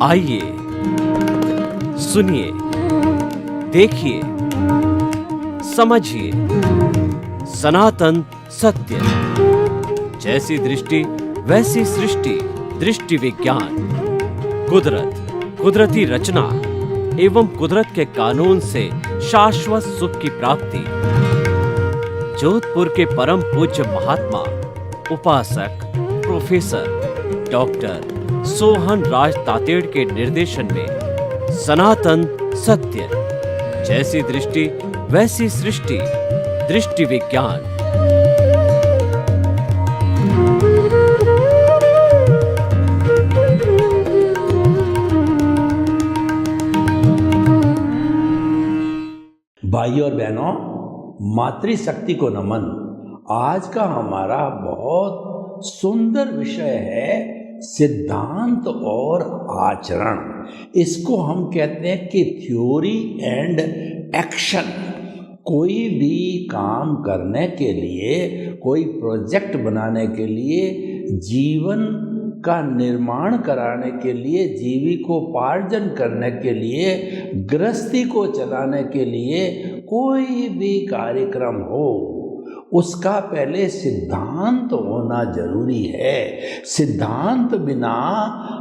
आइए सुनिए, देखिए, समझिए सनातन सत्य। जैसी दृष्टि वैसी सृष्टि, दृष्टि विज्ञान। कुदरत, कुदरती रचना एवं कुदरत के कानून से शाश्वत सुख की प्राप्ति। जोधपुर के परम पूज्य महात्मा उपासक प्रोफेसर डॉक्टर सोहन राज तातेड़ के निर्देशन में सनातन सत्य। जैसी दृष्टि वैसी सृष्टि, दृष्टि विज्ञान। भाइयों और बहनों, मातृशक्ति को नमन। आज का हमारा बहुत सुंदर विषय है सिद्धांत और आचरण। इसको हम कहते हैं कि थ्योरी एंड एक्शन। कोई भी काम करने के लिए, कोई प्रोजेक्ट बनाने के लिए, जीवन का निर्माण कराने के लिए, जीविकोपार्जन करने के लिए, गृहस्थी को चलाने के लिए कोई भी कार्यक्रम हो, उसका पहले सिद्धांत होना जरूरी है। सिद्धांत बिना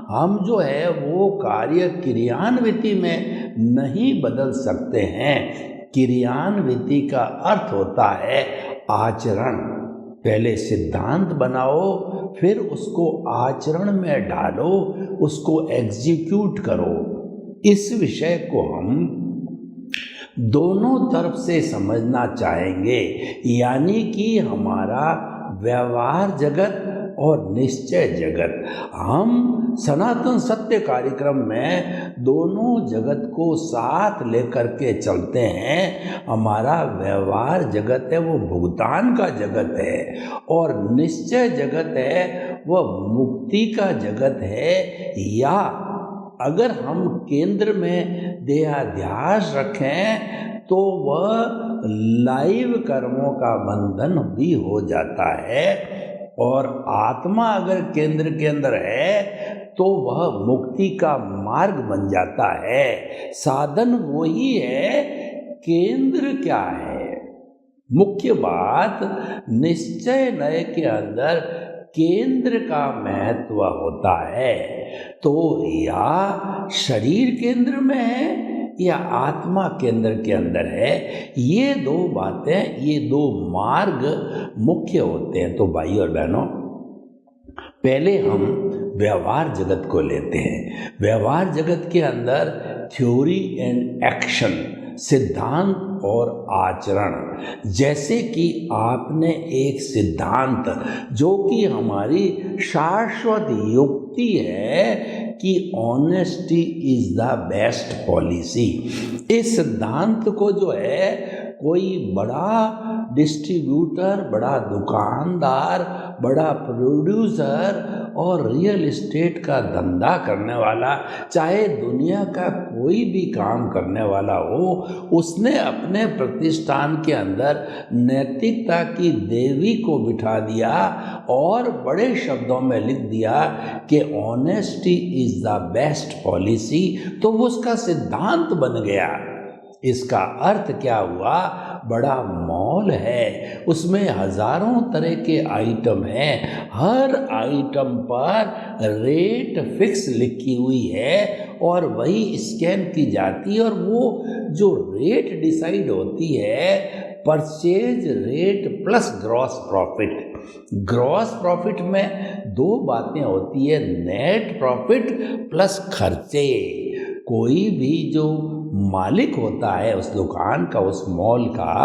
हम जो है वो कार्य क्रियान्विति में नहीं बदल सकते हैं। क्रियान्विति का अर्थ होता है आचरण। पहले सिद्धांत बनाओ, फिर उसको आचरण में डालो, उसको एग्जीक्यूट करो। इस विषय को हम दोनों तरफ से समझना चाहेंगे, यानी कि हमारा व्यवहार जगत और निश्चय जगत। हम सनातन सत्य कार्यक्रम में दोनों जगत को साथ लेकर के चलते हैं। हमारा व्यवहार जगत है वो भुगतान का जगत है, और निश्चय जगत है वह मुक्ति का जगत है। या अगर हम केंद्र में देहाध्यास रखें तो वह लाइव कर्मों का बंधन भी हो जाता है, और आत्मा अगर केंद्र के अंदर है तो वह मुक्ति का मार्ग बन जाता है। साधन वही है, केंद्र क्या है? मुख्य बात निश्चय नय के अंदर केंद्र का महत्व होता है। तो या शरीर केंद्र में है या आत्मा केंद्र के अंदर है, ये दो बातें, ये दो मार्ग मुख्य होते हैं। तो भाई और बहनों, पहले हम व्यवहार जगत को लेते हैं। व्यवहार जगत के अंदर थ्योरी एंड एक्शन, सिद्धांत और आचरण। जैसे कि आपने एक सिद्धांत, जो कि हमारी शाश्वत युक्ति है कि honesty is the best policy. इस सिद्धांत को जो है कोई बड़ा डिस्ट्रीब्यूटर, बड़ा दुकानदार, बड़ा प्रोड्यूसर और रियल एस्टेट का धंधा करने वाला, चाहे दुनिया का कोई भी काम करने वाला हो, उसने अपने प्रतिष्ठान के अंदर नैतिकता की देवी को बिठा दिया और बड़े शब्दों में लिख दिया कि honesty is the best policy. तो वो उसका सिद्धांत बन गया। इसका अर्थ क्या हुआ? बड़ा मॉल है, उसमें हजारों तरह के आइटम हैं, हर आइटम पर रेट फिक्स लिखी हुई है और वही स्कैन की जाती है, और वो जो रेट डिसाइड होती है purchase rate plus gross profit. Gross profit में दो बातें होती है, नेट प्रॉफिट प्लस खर्चे। कोई भी जो मालिक होता है उस दुकान का, उस मॉल का,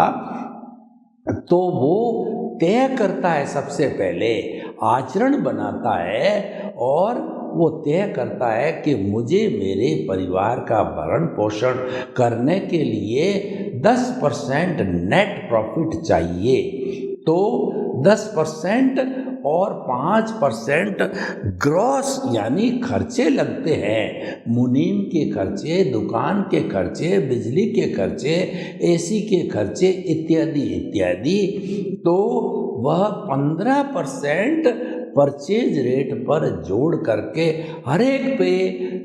तो वो तय करता है, सबसे पहले आचरण बनाता है और वो तय करता है कि मुझे मेरे परिवार का भरण पोषण करने के लिए 10% नेट प्रॉफिट चाहिए। तो 10% और 5% ग्रॉस यानी खर्चे लगते हैं। मुनीम के खर्चे, दुकान के खर्चे, बिजली के खर्चे, एसी के खर्चे इत्यादि इत्यादि। तो वह 15% परचेज रेट पर जोड़ करके हर एक पे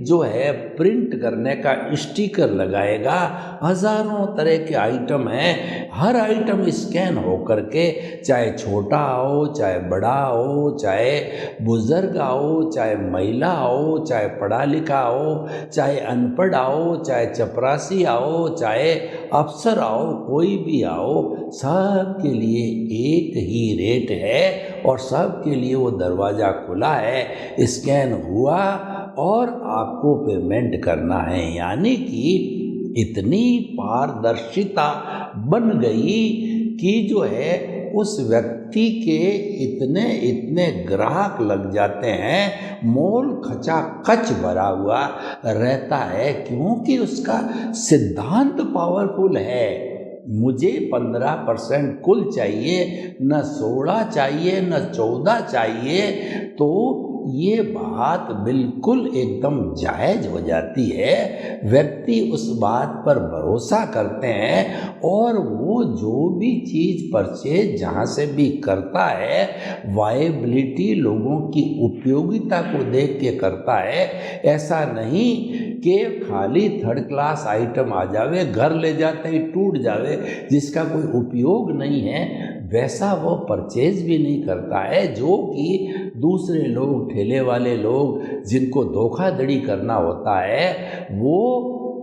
जो है प्रिंट करने का स्टिकर लगाएगा। हजारों तरह के आइटम हैं, हर आइटम स्कैन हो करके, चाहे छोटा हो चाहे बड़ा हो, चाहे बुजुर्ग हो चाहे महिला हो, चाहे पढ़ा लिखा हो चाहे अनपढ़ हो, चाहे चपरासी आओ चाहे अफसर आओ, कोई भी आओ, सब के लिए एक ही रेट है और सब के लिए वो दरवाज़ा खुला है, स्कैन हुआ और आपको पेमेंट करना है। यानी कि इतनी पारदर्शिता बन गई कि जो है उस व्यक्ति के इतने इतने ग्राहक लग जाते हैं, मॉल खचाखच भरा हुआ रहता है, क्योंकि उसका सिद्धांत पावरफुल है। मुझे 15% कुल चाहिए, न 16 चाहिए न 14 चाहिए, तो ये बात बिल्कुल एकदम जायज़ हो जाती है। व्यक्ति उस बात पर भरोसा करते हैं और वो जो भी चीज़ परचेज जहाँ से भी करता है, वायबिलिटी, लोगों की उपयोगिता को देख के करता है। ऐसा नहीं कि खाली थर्ड क्लास आइटम आ जावे, घर ले जाते ही टूट जावे, जिसका कोई उपयोग नहीं है, वैसा वो परचेज भी नहीं करता है। जो कि दूसरे लोग, ठेले वाले लोग, जिनको धोखाधड़ी करना होता है, वो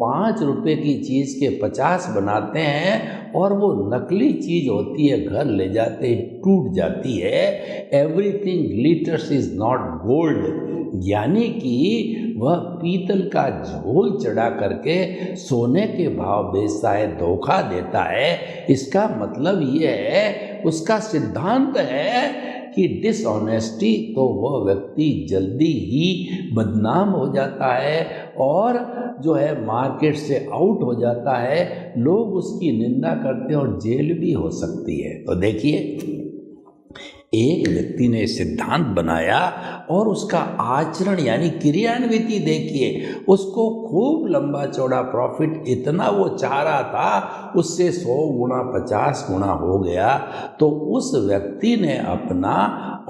5 रुपए की चीज़ के 50 बनाते हैं और वो नकली चीज़ होती है, घर ले जाते ही टूट जाती है। Everything glitters is not gold, यानी कि वह पीतल का झोल चढ़ा करके सोने के भाव बेचता है, धोखा देता है। इसका मतलब ये है, उसका सिद्धांत है कि डिसऑनेस्टी, तो वह व्यक्ति जल्दी ही बदनाम हो जाता है और जो है मार्केट से आउट हो जाता है। लोग उसकी निंदा करते हैं और जेल भी हो सकती है। तो देखिए, एक व्यक्ति ने सिद्धांत बनाया और उसका आचरण यानी क्रियान्विति देखिए, उसको खूब लंबा चौड़ा प्रॉफिट, इतना वो चाह रहा था, उससे 100 गुना 50 गुना हो गया। तो उस व्यक्ति ने अपना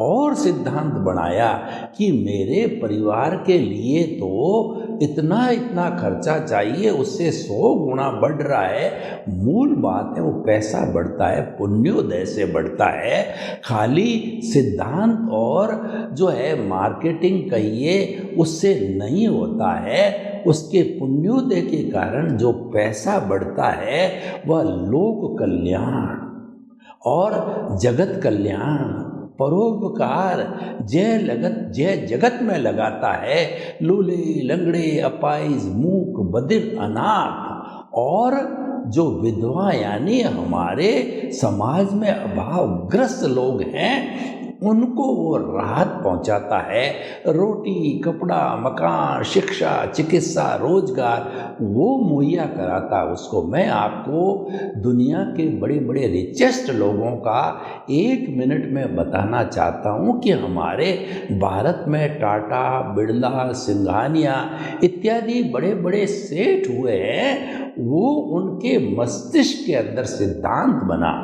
और सिद्धांत बनाया कि मेरे परिवार के लिए तो इतना इतना खर्चा चाहिए, उससे 100 गुना बढ़ रहा है। मूल बात है, वो पैसा बढ़ता है, पुण्योदय से बढ़ता है। खाली सिद्धांत और जो है मार्केटिंग कहिए, उससे नहीं होता है। उसके पुण्योदय के कारण जो पैसा बढ़ता है, वह लोक कल्याण और जगत कल्याण, परोपकार, जय जगत में लगाता है। लूले, लंगड़े, अपाइज, मूक, बधिर, अनाथ और जो विधवा यानी हमारे समाज में अभावग्रस्त लोग हैं, उनको वो राहत पहुंचाता है। रोटी, कपड़ा, मकान, शिक्षा, चिकित्सा, रोजगार वो मुहैया कराता है उसको। मैं आपको दुनिया के बड़े बड़े रिचेस्ट लोगों का 1 मिनट में बताना चाहता हूँ कि हमारे भारत में टाटा, बिरला, सिंघानिया इत्यादि बड़े बड़े सेठ हुए हैं। वो उनके मस्तिष्क के अंदर सिद्धांत बना।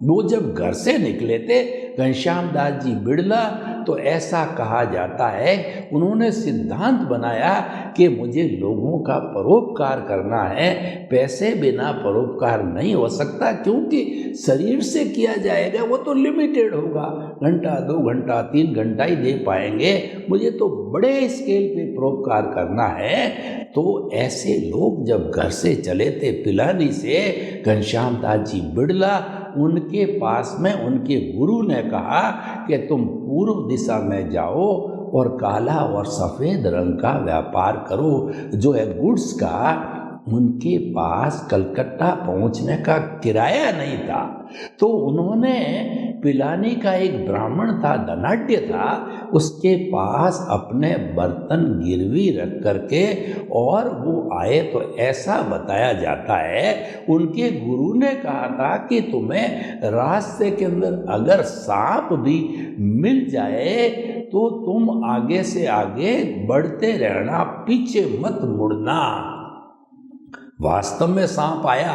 वो जब घर से निकले थे, घनश्याम दास जी बिड़ला, तो ऐसा कहा जाता है, उन्होंने सिद्धांत बनाया कि मुझे लोगों का परोपकार करना है। पैसे बिना परोपकार नहीं हो सकता, क्योंकि शरीर से किया जाएगा वो तो लिमिटेड होगा, घंटा 2 घंटा 3 घंटा ही दे पाएंगे। मुझे तो बड़े स्केल पे परोपकार करना है। तो ऐसे लोग जब घर से चले थे पिलानी से, घनश्याम दास जी बिड़ला, उनके पास में उनके गुरु ने कहा कि तुम पूर्व दिशा में जाओ और काला और सफ़ेद रंग का व्यापार करो, जो है गुड्स का। उनके पास कलकत्ता पहुंचने का किराया नहीं था, तो उन्होंने पिलानी का एक ब्राह्मण था, धनाढ्य था, उसके पास अपने बर्तन गिरवी रख करके और वो आए। तो ऐसा बताया जाता है, उनके गुरु ने कहा था कि तुम्हें रास्ते के अंदर अगर सांप भी मिल जाए तो तुम आगे से आगे बढ़ते रहना, पीछे मत मुड़ना। वास्तव में सांप आया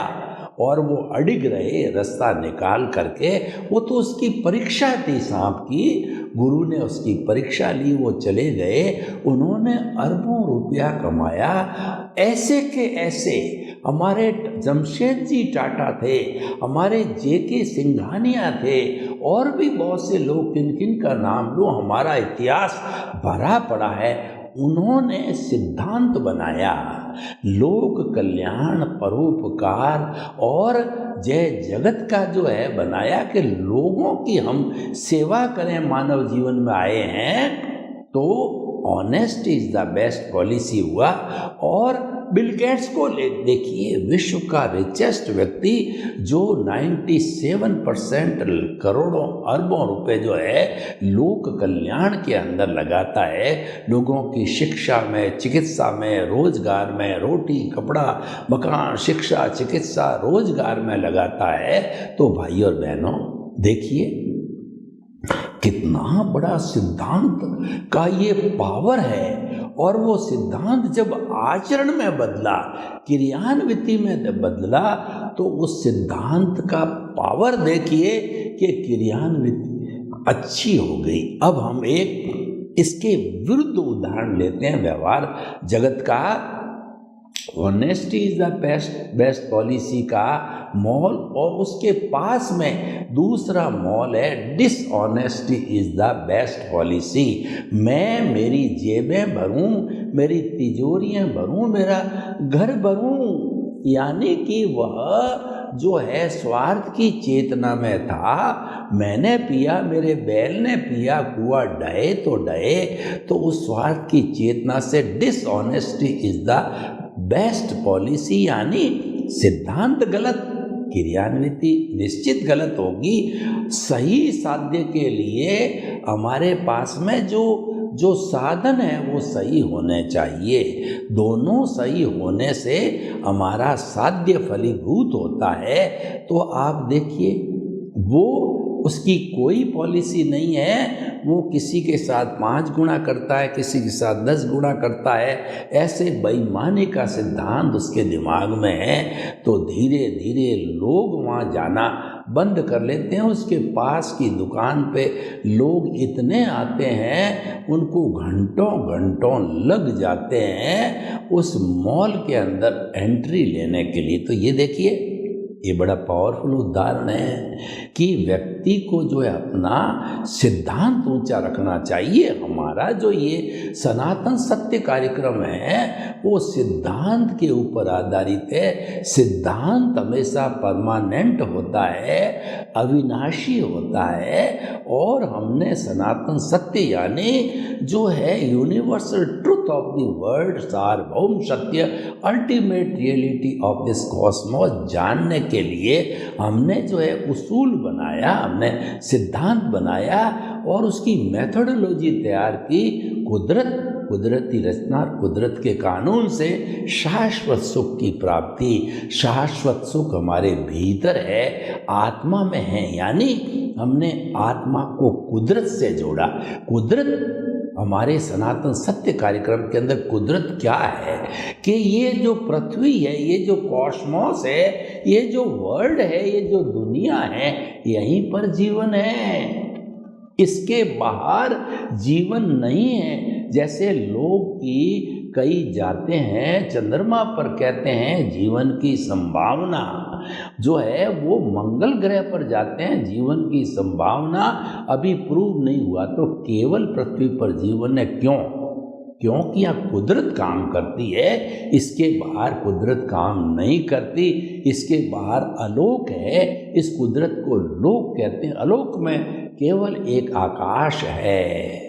और वो अडिग रहे रास्ता निकाल करके। वो तो उसकी परीक्षा थी सांप की, गुरु ने उसकी परीक्षा ली, वो चले गए, उन्होंने अरबों रुपया कमाया। ऐसे के ऐसे हमारे जमशेद जी टाटा थे, हमारे जेके सिंघानिया थे, और भी बहुत से लोग, किन किन का नाम लो, हमारा इतिहास भरा पड़ा है। उन्होंने सिद्धांत बनाया, लोक कल्याण, परोपकार और जय जगत का जो है बनाया कि लोगों की हम सेवा करें, मानव जीवन में आए हैं तो honesty is the best policy हुआ। और बिल गेट्स को देखिए, विश्व का रिचेस्ट व्यक्ति जो 97% करोड़ों अरबों रुपए जो है लोक कल्याण के अंदर लगाता है, लोगों की शिक्षा में, चिकित्सा में, रोजगार में, रोटी कपड़ा मकान, शिक्षा चिकित्सा रोजगार में लगाता है। तो भाई और बहनों देखिए कितना बड़ा सिद्धांत का ये पावर है। और वो सिद्धांत जब आचरण में बदला, क्रियान्विति में बदला, तो उस सिद्धांत का पावर देखिए कि क्रियान्विति अच्छी हो गई। अब हम एक इसके विरुद्ध उदाहरण लेते हैं व्यवहार जगत का। Honesty is the best policy का मॉल, और उसके पास में दूसरा मॉल है dishonesty is the best policy. मैं मेरी जेबें भरूं, मेरी तिजोरियां भरूं, मेरा घर भरूं, यानी कि वह जो है स्वार्थ की चेतना में था। मैंने पिया, मेरे बैल ने पिया, कुआं डहे तो डहे, तो उस स्वार्थ की चेतना से dishonesty is the best policy, यानी सिद्धांत गलत, क्रियान्विति निश्चित गलत होगी। सही साध्य के लिए हमारे पास में जो साधन है वो सही होने चाहिए। दोनों सही होने से हमारा साध्य फलीभूत होता है। तो आप देखिए, वो उसकी कोई पॉलिसी नहीं है, वो किसी के साथ 5 गुना करता है, किसी के साथ 10 गुना करता है, ऐसे बेईमानी का सिद्धांत उसके दिमाग में है। तो धीरे धीरे लोग वहाँ जाना बंद कर लेते हैं। उसके पास की दुकान पे लोग इतने आते हैं, उनको घंटों घंटों लग जाते हैं उस मॉल के अंदर एंट्री लेने के लिए। तो ये देखिए, ये बड़ा पावरफुल उदाहरण है कि व्यक्ति को जो है अपना सिद्धांत ऊंचा रखना चाहिए। हमारा जो ये सनातन सत्य कार्यक्रम है वो सिद्धांत के ऊपर आधारित है। सिद्धांत हमेशा परमानेंट होता है, अविनाशी होता है, और हमने सनातन सत्य यानी जो है universal truth of the world, सार्वभौम सत्य, ultimate reality of this cosmos जानने के लिए हमने जो है उसूल बनाया, हमने सिद्धांत बनाया और उसकी मेथोडोलॉजी तैयार की। कुदरती रचना, कुदरत के कानून से शाश्वत सुख की प्राप्ति। शाश्वत सुख हमारे भीतर है, आत्मा में है, यानी हमने आत्मा को कुदरत से जोड़ा। कुदरत हमारे सनातन सत्य कार्यक्रम के अंदर कुदरत क्या है कि ये जो पृथ्वी है, ये जो कॉस्मोस है, ये जो वर्ल्ड है, ये जो दुनिया है, यहीं पर जीवन है, इसके बाहर जीवन नहीं है। जैसे लोग की कई जाते हैं चंद्रमा पर, कहते हैं जीवन की संभावना जो है वो मंगल ग्रह पर जाते हैं, जीवन की संभावना अभी प्रूव नहीं हुआ। तो केवल पृथ्वी पर जीवन है। क्योंकि यहाँ कुदरत काम करती है, इसके बाहर कुदरत काम नहीं करती। इसके बाहर अलोक है, इस कुदरत को लोक कहते हैं। अलोक में केवल एक आकाश है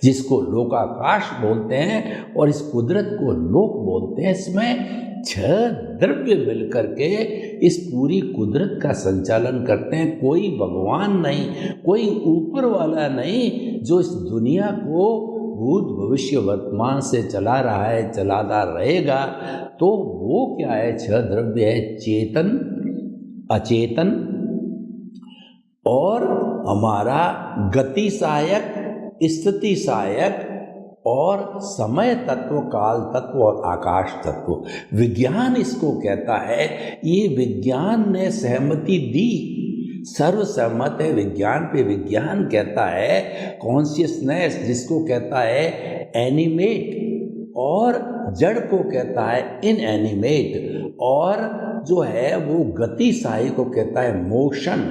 जिसको लोकाकाश बोलते हैं, और इस कुदरत को लोक बोलते हैं। इसमें 6 द्रव्य मिलकर के इस पूरी कुदरत का संचालन करते हैं। कोई भगवान नहीं, कोई ऊपर वाला नहीं जो इस दुनिया को भूत भविष्य वर्तमान से चला रहा है, चलाता रहेगा। तो वो क्या है? 6 द्रव्य है, चेतन, अचेतन और हमारा गति सहायक, स्थिति सहायक और समय तत्व, काल तत्व और आकाश तत्व। विज्ञान इसको कहता है। ये विज्ञान ने सहमति दी। सर्वसम्मत है विज्ञान पे। विज्ञान कहता है कॉन्शियसनेस, जिसको कहता है एनिमेट, और जड़ को कहता है इनएनिमेट, और जो है वो गति शाही को कहता है मोशन,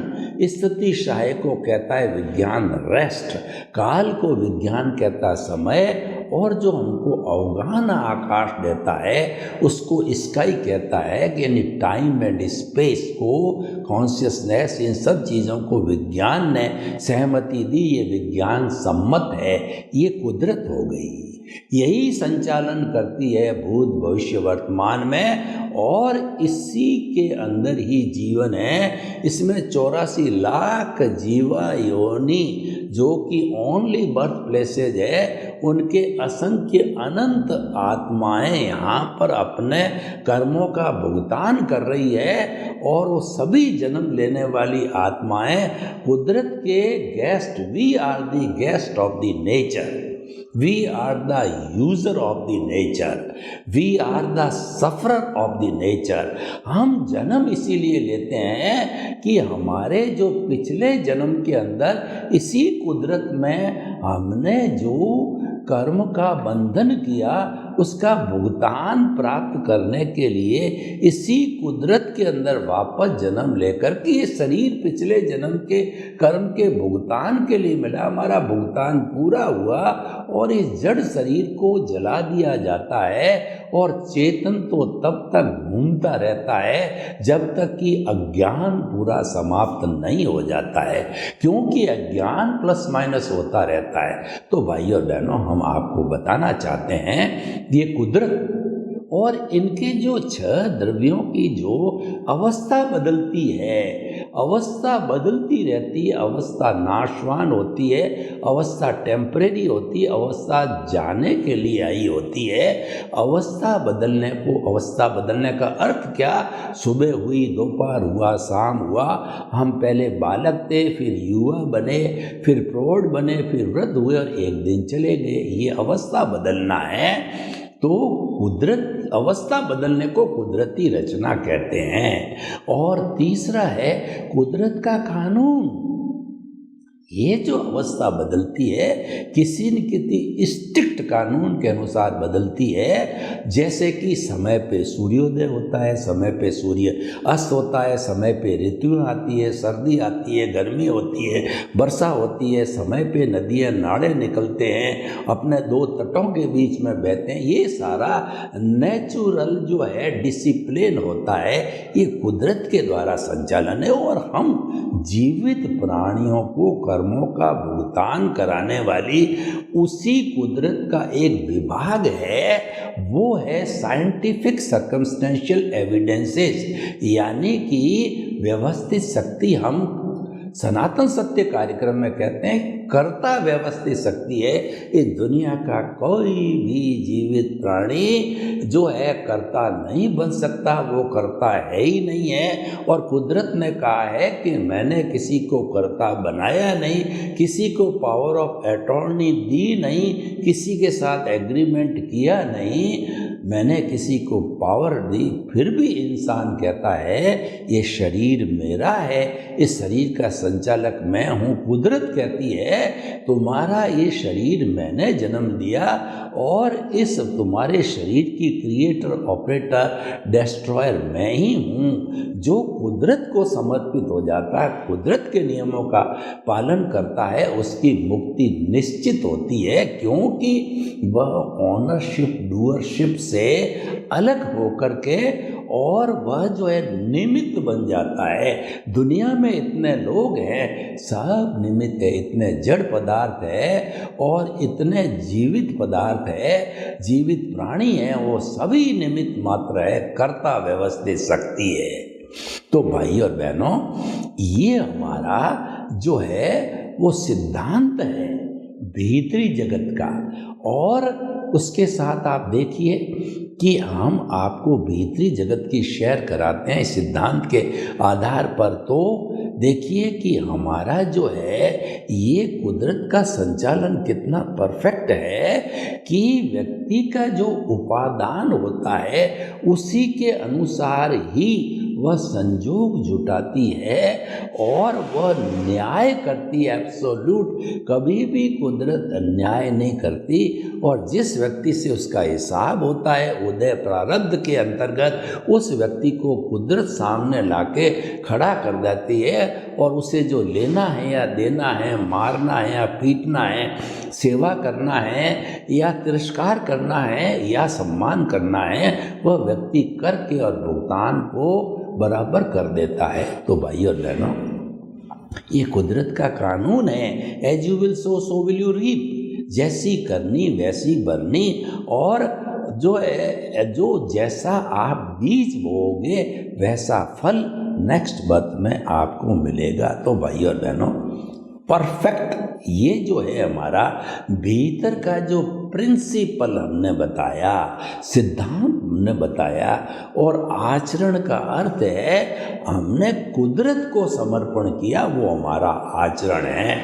स्थिति शाही को कहता है विज्ञान रेस्ट, काल को विज्ञान कहता है समय, और जो हमको अवगाहन आकाश देता है उसको स्काई कहता है। कि यानी टाइम एंड स्पेस को, कॉन्शियसनेस, इन सब चीज़ों को विज्ञान ने सहमति दी, ये विज्ञान सम्मत है, ये कुदरत हो गई। यही संचालन करती है भूत भविष्य वर्तमान में, और इसी के अंदर ही जीवन है। इसमें 84 लाख जीवा योनि जो कि ओनली बर्थ प्लेसेज है, उनके असंख्य अनंत आत्माएं यहाँ पर अपने कर्मों का भुगतान कर रही है, और वो सभी जन्म लेने वाली आत्माएं कुदरत के guest. We are the guest of the nature, we are the user of the nature, we are the sufferer of the nature। हम जन्म इसीलिए लेते हैं कि हमारे जो पिछले जन्म के अंदर इसी कुदरत में हमने जो कर्म का बंधन किया, उसका भुगतान प्राप्त करने के लिए इसी कुदरत के अंदर वापस जन्म लेकर के ये शरीर पिछले जन्म के कर्म के भुगतान के लिए मिला। हमारा भुगतान पूरा हुआ और इस जड़ शरीर को जला दिया जाता है, और चेतन तो तब तक घूमता रहता है जब तक कि अज्ञान पूरा समाप्त नहीं हो जाता है, क्योंकि अज्ञान प्लस माइनस होता रहता है। तो भाई और बहनों, हम आपको बताना चाहते हैं ये कुदरत और इनके जो 6 द्रव्यों की जो अवस्था बदलती है, अवस्था बदलती रहती है, अवस्था नाशवान होती है, अवस्था टेम्परेरी होती है, अवस्था जाने के लिए आई होती है। अवस्था बदलने का अर्थ क्या? सुबह हुई, दोपहर हुआ, शाम हुआ, हम पहले बालक थे, फिर युवा बने, फिर प्रौढ़ बने, फिर वृद्ध हुए और एक दिन चले गए। ये अवस्था बदलना है। तो कुदरत, अवस्था बदलने को कुदरती रचना कहते हैं। और तीसरा है कुदरत का कानून। ये जो अवस्था बदलती है किसी न किसी स्ट्रिक्ट कानून के अनुसार बदलती है। जैसे कि समय पे सूर्योदय होता है, समय पे सूर्य अस्त होता है, समय पे ऋतुएं आती है, सर्दी आती है, गर्मी होती है, वर्षा होती है, समय पे नदियाँ नाले निकलते हैं, अपने 2 तटों के बीच में बहते हैं। ये सारा नेचुरल जो है डिसिप्लिन होता है, ये कुदरत के द्वारा संचालन है। और हम जीवित प्राणियों को कर्मों का भुगतान कराने वाली उसी कुदरत का एक विभाग है, वो है साइंटिफिक सर्कमस्टेंशियल एविडेंसेस, यानी कि व्यवस्थित शक्ति। हम सनातन सत्य कार्यक्रम में कहते हैं कर्ता व्यवस्थित शक्ति है। इस दुनिया का कोई भी जीवित प्राणी जो है कर्ता नहीं बन सकता, वो कर्ता है ही नहीं है। और कुदरत ने कहा है कि मैंने किसी को कर्ता बनाया नहीं, किसी को पावर ऑफ अटॉर्नी दी नहीं, किसी के साथ एग्रीमेंट किया नहीं, मैंने किसी को पावर दी। फिर भी इंसान कहता है ये शरीर मेरा है, इस शरीर का संचालक मैं हूँ। कुदरत कहती है तुम्हारा ये शरीर मैंने जन्म दिया, और इस तुम्हारे शरीर की क्रिएटर, ऑपरेटर, डिस्ट्रॉयर मैं ही हूँ। जो कुदरत को समर्पित हो जाता है, कुदरत के नियमों का पालन करता है, उसकी मुक्ति निश्चित होती है, क्योंकि वह ऑनरशिप, डूअरशिप से अलग होकर के और वह जो है निमित्त बन जाता है। दुनिया में इतने लोग हैं, सब निमित्त है, इतने जड़ पदार्थ है और इतने जीवित पदार्थ है, जीवित प्राणी है, वो सभी निमित्त मात्र है, कर्ता व्यवस्थित शक्ति है। तो भाई और बहनों, ये हमारा जो है वो सिद्धांत है भीतरी जगत का। और उसके साथ आप देखिए कि हम आपको भीतरी जगत की शेयर कराते हैं इस सिद्धांत के आधार पर। तो देखिए कि हमारा जो है ये कुदरत का संचालन कितना परफेक्ट है कि व्यक्ति का जो उपादान होता है उसी के अनुसार ही वह संजोग जुटाती है और वह न्याय करती है एब्सोल्यूट। कभी भी कुदरत अन्याय नहीं करती और जिस व्यक्ति से उसका हिसाब होता है उदय प्रारब्ध के अंतर्गत, उस व्यक्ति को कुदरत सामने लाके खड़ा कर देती है और उसे जो लेना है या देना है, मारना है या पीटना है, सेवा करना है या तिरस्कार करना है या सम्मान करना है, वह व्यक्ति करके और भुगतान को बराबर कर देता है। तो भाई और बहनों, ये कुदरत का कानून है। As you will sow so will you reap. जैसी करनी वैसी भरनी, और जो है जो जैसा आप बीज बोओगे वैसा फल नेक्स्ट बर्थ में आपको मिलेगा। तो भाई और बहनों, परफेक्ट ये जो है हमारा भीतर का जो प्रिंसिपल हमने बताया, सिद्धांत हमने बताया, और आचरण का अर्थ है हमने कुदरत को समर्पण किया, वो हमारा आचरण है।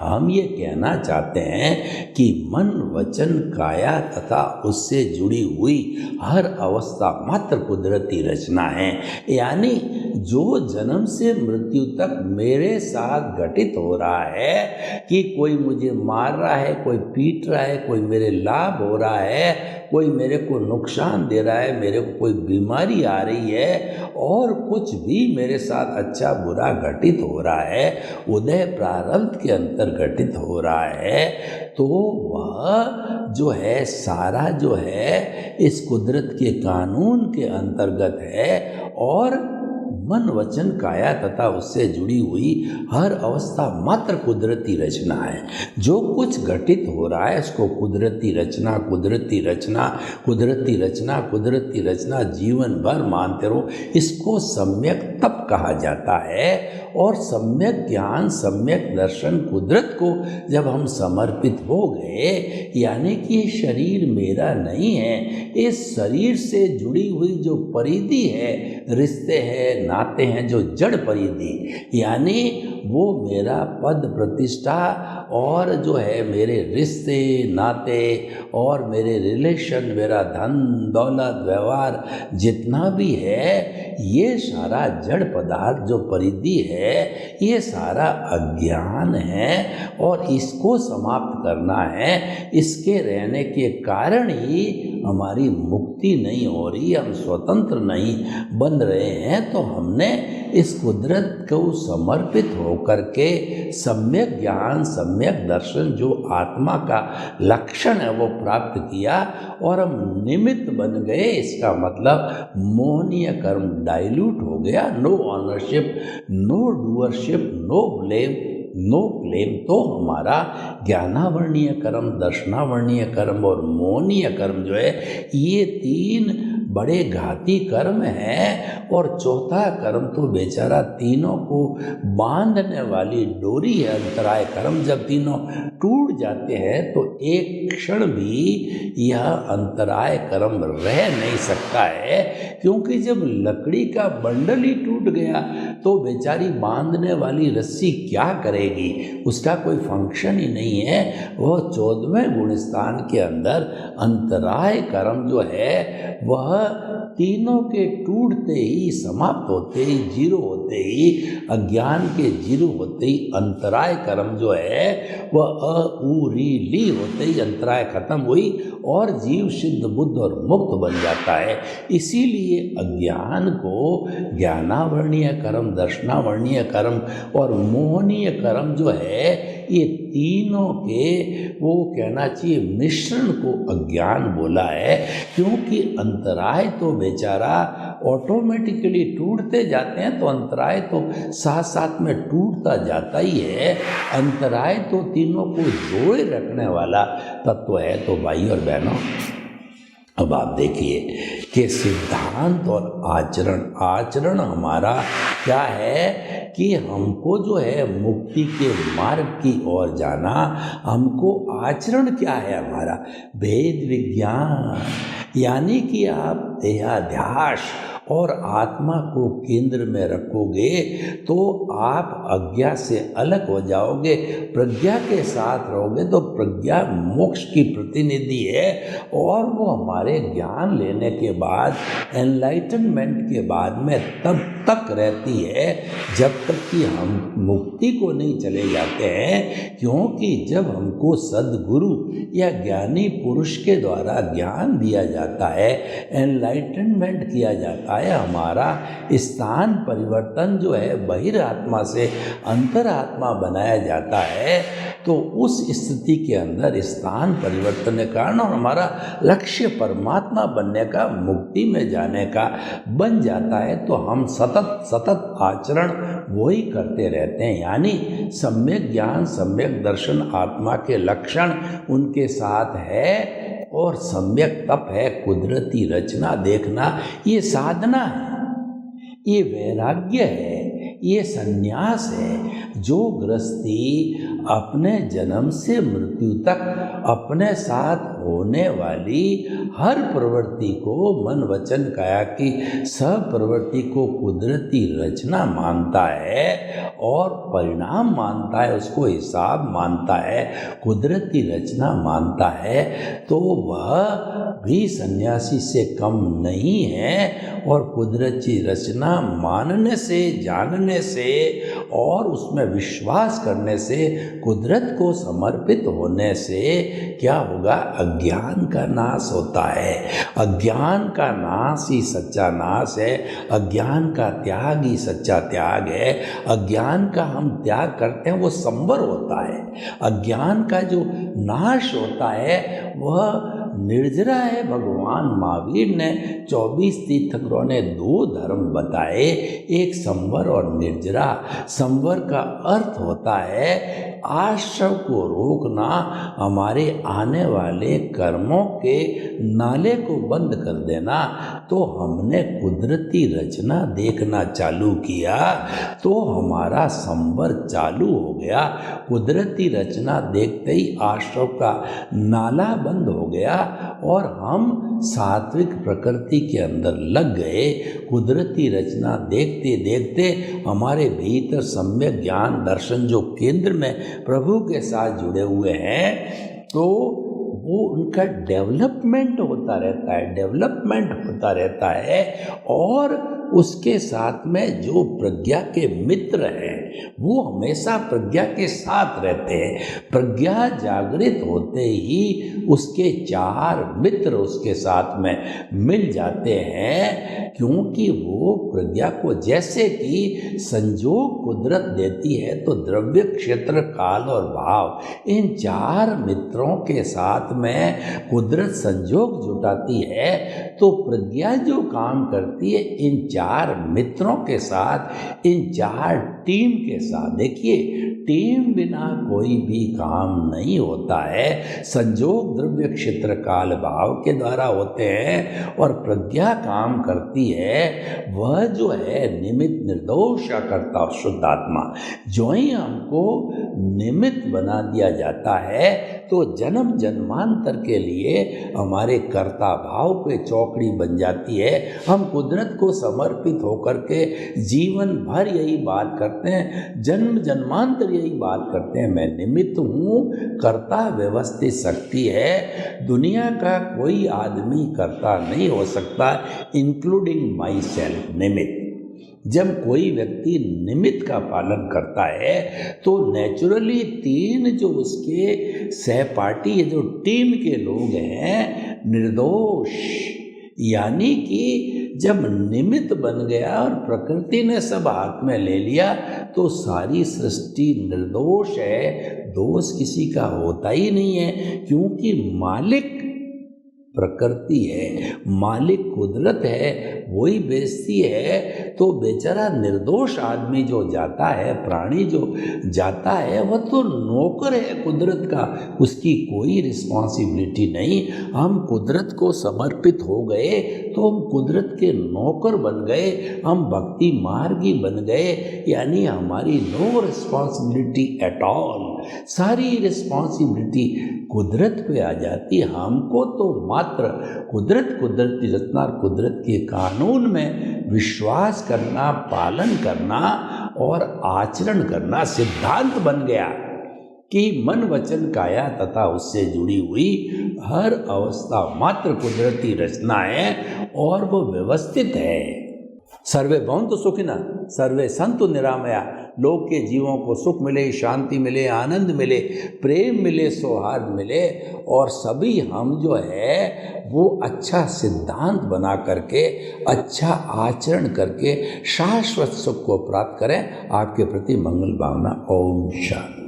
हम ये कहना चाहते हैं कि मन, वचन, काया तथा उससे जुड़ी हुई हर अवस्था मात्र कुदरती रचना है। यानी जो जन्म से मृत्यु तक मेरे साथ घटित हो रहा है कि कोई मुझे मार रहा है, कोई पीट रहा है, कोई मेरे लाभ हो रहा है, कोई मेरे को नुकसान दे रहा है, मेरे को कोई बीमारी आ रही है, और कुछ भी मेरे साथ अच्छा बुरा घटित हो रहा है, उदय प्रारब्ध के अंतर घटित हो रहा है, तो वह जो है सारा जो है इस कुदरत के कानून के अंतर्गत है। और मन, वचन, काया तथा उससे जुड़ी हुई हर अवस्था मात्र कुदरती रचना है। जो कुछ घटित हो रहा है उसको कुदरती रचना, कुदरती रचना, कुदरती रचना, कुदरती रचना जीवन भर मानते रहो। इसको सम्यक तप कहा जाता है। और सम्यक ज्ञान, सम्यक दर्शन, कुदरत को जब हम समर्पित हो गए, यानी कि ये शरीर मेरा नहीं है, इस शरीर से जुड़ी हुई जो परिधि है, रिश्ते हैं, नाते हैं, जो जड़ परिधि, यानी वो मेरा पद प्रतिष्ठा और जो है मेरे रिश्ते नाते और मेरे रिलेशन, मेरा धन दौलत व्यवहार जितना भी है, ये सारा जड़ पदार्थ जो परिधि है, ये सारा अज्ञान है और इसको समाप्त करना है। इसके रहने के कारण ही हमारी मुक्ति नहीं हो रही, हम स्वतंत्र नहीं बन रहे हैं। तो हमने इस कुदरत को समर्पित होकर के सम्यक ज्ञान, सम्यक दर्शन जो आत्मा का लक्षण है वो प्राप्त किया और हम निमित्त बन गए। इसका मतलब मोहनीय कर्म डाइल्यूट हो गया। No ownership, no doership, no blame, no claim. तो हमारा ज्ञानावर्णीय कर्म, दर्शनावर्णीय कर्म और मोहनीय कर्म जो है, ये तीन बड़े घाती कर्म हैं। और चौथा कर्म तो बेचारा तीनों को बांधने वाली डोरी है, अंतराय कर्म। जब तीनों टूट जाते हैं तो एक क्षण भी यह अंतराय कर्म रह नहीं सकता है, क्योंकि जब लकड़ी का बंडल ही टूट गया तो बेचारी बांधने वाली रस्सी क्या करेगी, उसका कोई फंक्शन ही नहीं है। वह 14वें गुणस्थान के अंदर अंतराय कर्म जो है वह तीनों के टूटते ही, समाप्त होते ही, जीरो होते ही, अज्ञान के जीरो होते ही अंतराय कर्म जो है वह अउरीली होते ही अंतराय खत्म हुई और जीव सिद्ध बुद्ध और मुक्त बन जाता है। इसीलिए अज्ञान को ज्ञानावर्णीय कर्म, दर्शनावर्णीय कर्म और मोहनीय कर्म जो है, ये तीनों के वो कहना चाहिए मिश्रण को अज्ञान बोला है। क्योंकि अंतराय तो बेचारा ऑटोमेटिकली टूटते जाते हैं, तो अंतराय तो साथ साथ में टूटता जाता ही है। अंतराय तो तीनों को जोड़े रखने वाला तत्व है। तो भाई और बहनों, अब आप देखिए कि सिद्धांत और आचरण, आचरण हमारा क्या है कि हमको जो है मुक्ति के मार्ग की ओर जाना, हमको आचरण क्या है हमारा भेद विज्ञान, यानी कि आप देहाध्यास और आत्मा को केंद्र में रखोगे तो आप अज्ञा से अलग हो जाओगे, प्रज्ञा के साथ रहोगे तो प्रज्ञा मोक्ष की प्रतिनिधि है और वो हमारे ज्ञान लेने के बाद, एनलाइटनमेंट के बाद में तब तक रहती है जब तक कि हम मुक्ति को नहीं चले जाते हैं। क्योंकि जब हमको सद्गुरु या ज्ञानी पुरुष के द्वारा ज्ञान दिया जाता है, एनलाइटनमेंट किया जाता है, हमारा स्थान परिवर्तन जो है बहिरात्मा से अंतरात्मा बनाया जाता है, तो उस स्थिति के अंदर स्थान परिवर्तन के कारण और हमारा लक्ष्य परमात्मा बनने का, मुक्ति में जाने का बन जाता है, तो हम सतत आचरण वही करते रहते हैं। यानी सम्यक ज्ञान, सम्यक दर्शन आत्मा के लक्षण उनके साथ है और सम्यक तप है, कुदरती रचना देखना, ये साधना है, ये वैराग्य है, ये संन्यास है। जो गृहस्थी अपने जन्म से मृत्यु तक अपने साथ होने वाली हर प्रवृत्ति को, मन वचन काया की सब प्रवृत्ति को कुदरती रचना मानता है और परिणाम मानता है, उसको हिसाब मानता है, कुदरती रचना मानता है, तो वह भी सन्यासी से कम नहीं है। और कुदरती रचना मानने से, जानने से और उसमें विश्वास करने से, कुदरत को समर्पित होने से क्या होगा? अज्ञान का नाश होता है। अज्ञान का नाश ही सच्चा नाश है, अज्ञान का त्याग ही सच्चा त्याग है। अज्ञान का हम त्याग करते हैं वो संवर होता है, अज्ञान का जो नाश होता है वह निर्जरा है। भगवान महावीर ने 24 तीर्थंकरों ने 2 धर्म बताए, एक संवर और निर्जरा। संवर का अर्थ होता है आश्रव को रोकना, हमारे आने वाले कर्मों के नाले को बंद कर देना। तो हमने कुदरती रचना देखना चालू किया तो हमारा संवर चालू हो गया। कुदरती रचना देखते ही आश्रव का नाला बंद हो गया और हम सात्विक प्रकृति के अंदर लग गए। कुदरती रचना देखते देखते हमारे भीतर सम्यक ज्ञान दर्शन जो केंद्र में प्रभु के साथ जुड़े हुए हैं, तो वो उनका डेवलपमेंट होता रहता है और उसके साथ में जो प्रज्ञा के मित्र हैं वो हमेशा प्रज्ञा के साथ रहते हैं। प्रज्ञा जागृत होते ही उसके 4 मित्र उसके साथ में मिल जाते हैं, क्योंकि वो प्रज्ञा को जैसे कि संजोग कुदरत देती है, तो द्रव्य, क्षेत्र, काल और भाव, इन 4 मित्रों के साथ में कुदरत संजोग जुटाती है। तो प्रज्ञा जो काम करती है इन 4 मित्रों के साथ, इन 4 टीम के साथ। देखिए, टीम बिना कोई भी काम नहीं होता है। संजोग द्रव्य, क्षेत्र, काल, भाव के द्वारा होते हैं और प्रज्ञा काम करती है, वह जो है निमित्त निर्दोष करता शुद्धात्मा। जो ही हमको निमित्त बना दिया जाता है तो जन्म जन्मांतर के लिए हमारे कर्ता भाव पे चौकड़ी बन जाती है। हम कुदरत को समर्पित होकर के जीवन भर यही बात करते हैं, जन्म जन्मांतर यही बात करते हैं, मैं निमित्त हूँ, कर्ता व्यवस्थित शक्ति है। दुनिया का कोई आदमी कर्ता नहीं हो सकता, इंक्लूडिंग माई सेल्फ, निमित्त। जब कोई व्यक्ति निमित्त का पालन करता है तो नेचुरली 3 जो उसके सहपाठी है, जो टीम के लोग हैं, निर्दोष, यानी कि जब निमित्त बन गया और प्रकृति ने सब हाथ में ले लिया तो सारी सृष्टि निर्दोष है। दोष किसी का होता ही नहीं है, क्योंकि मालिक प्रकृति है, मालिक कुदरत है, वही बेचती है। तो बेचारा निर्दोष आदमी जो जाता है, प्राणी जो जाता है, वह तो नौकर है कुदरत का, उसकी कोई रिस्पॉन्सिबिलिटी नहीं। हम कुदरत को समर्पित हो गए तो हम कुदरत के नौकर बन गए, हम भक्ति मार्गी बन गए, यानी हमारी नो रिस्पॉन्सिबिलिटी एट ऑल। सारी रिस्पॉन्सिबिलिटी कुदरत पे आ जाती। हमको तो मात्र कुदरत, कुदरती रचना और कुदरत के कानून में विश्वास करना, पालन करना और आचरण करना सिद्धांत बन गया कि मन वचन काया तथा उससे जुड़ी हुई हर अवस्था मात्र कुदरती रचना है और वो व्यवस्थित है। सर्वे भवन्तु सुखिनः, सर्वे सन्तु निरामया। लोक के जीवों को सुख मिले, शांति मिले, आनंद मिले, प्रेम मिले, सौहार्द मिले और सभी हम जो है वो अच्छा सिद्धांत बना करके, अच्छा आचरण करके शाश्वत सुख को प्राप्त करें। आपके प्रति मंगल भावना। ओम शांति।